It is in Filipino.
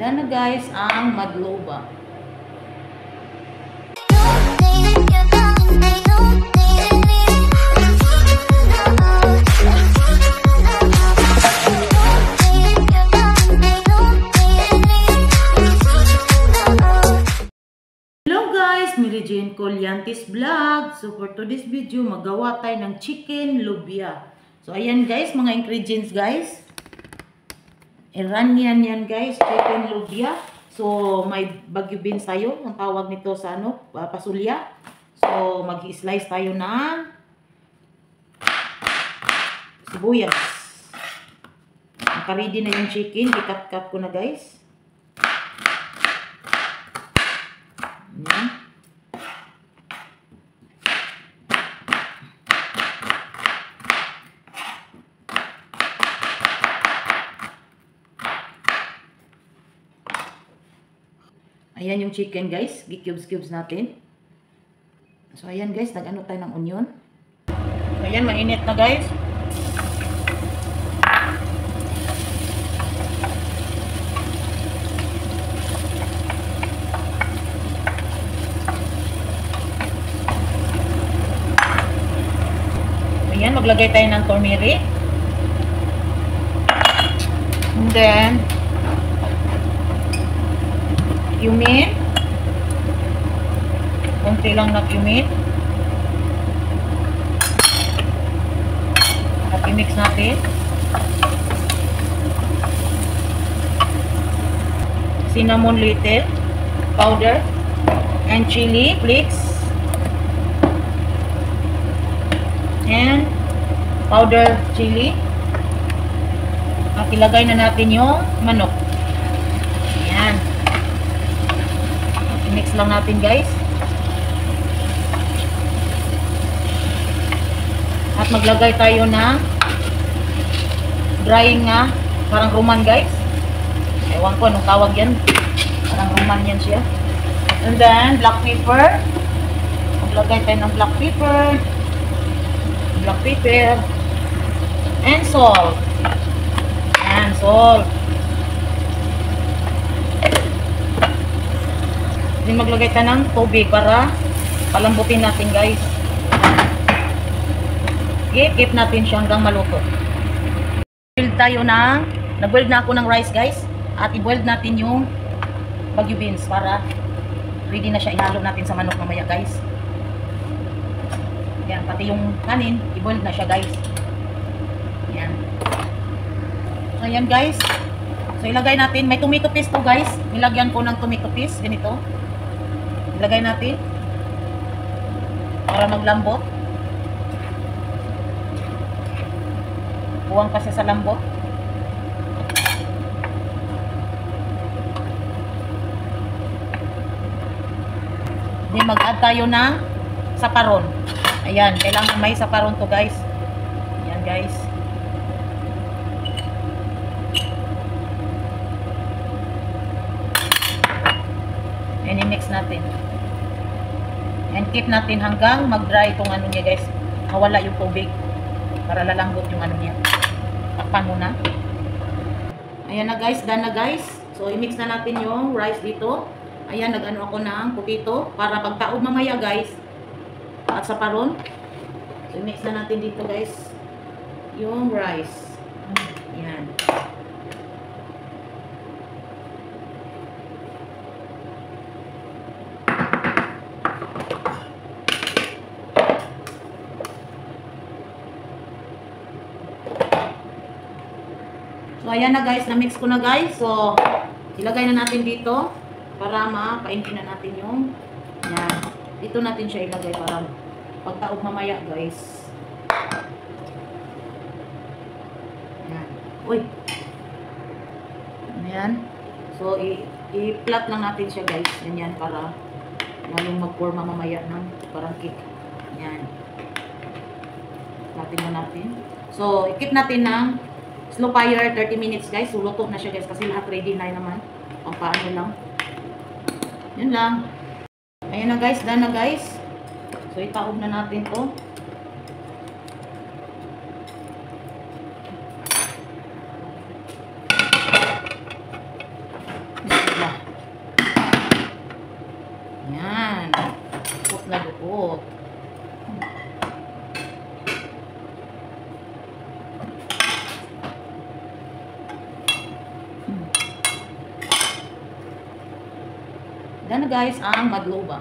Yan na guys, ang madloba. Hello guys, Mary Jane Colyantes Vlog. So for today's video, magawa tayo ng chicken lubia. So ayan guys, mga ingredients guys. Iranian yan guys, chicken lubia. So may Baguio beans tayo, ang tawag nito sa pasulya. So mag-slice tayo ng sibuyas. Naka-ready na yung chicken, i-cut-cut ko na guys. Ayan. Ayan yung chicken guys, gi-cubes natin. So ayan guys, nag-ano tayo ng onion. So ayan, mainit na guys. Ayan, maglagay tayo ng turmeric. And then cumin. Konti lang na cumin. At i-mix natin. Cinnamon little powder and chili flakes and powder chili. At ilagay na natin yung manok. Ayan. Mix lang natin guys. At maglagay tayo ng drying nga parang roman guys. Ewan ko anong tawag yan. Parang roman yan siya. And then black pepper. Maglagay tayo ng black pepper. Black pepper. And salt. And salt. Then maglagay tayo ng tubig para palambutin natin guys. Keep natin siya hanggang maluto. Nag-boil na ako ng rice guys. At i-boil natin yung Baguio beans para ready na siya. Ihalo natin sa manok mamaya guys. Yan, pati yung kanin, i-boil na siya guys. Yan. So yan guys. So ilagay natin, may tomato paste to guys. Nilagyan ko ng tomato paste, ganito. Ilagay natin para maglambot. Buwang kasi sa lambot. Then mag-add tayo ng saparon. Ayan, kailangan may saparon to guys. Ayan guys. And i-mix natin. And keep natin hanggang mag-dry itong ano niya guys. Mawala yung tubig. Para lalambot yung ano niya. Takpan muna. Ayan na guys, done na guys. So i-mix na natin yung rice dito. Ayan, nag-ano ako ng pupito. Para pagtaob mamaya guys. At saparon. So i-mix na natin dito guys. Yung rice. Ayan. So, ayan na guys, na-mix ko na guys. So, ilagay na natin dito para mapaintin na natin yung yan. Dito natin siya ilagay para pagtaob mamaya guys. Yan. Uy! Ayan. So, i-flat lang natin siya guys. Ganyan para lalong mag-forma mamaya ng parang cake. Yan. Flatin na natin. So, i-keep natin ng slow fire 30 minutes guys. So, luto na siya guys kasi lahat ready na naman. Ang paano lang. Yun lang. Ayan na guys. Done na guys. So, itaob na natin to. Yan na guys ang madloba.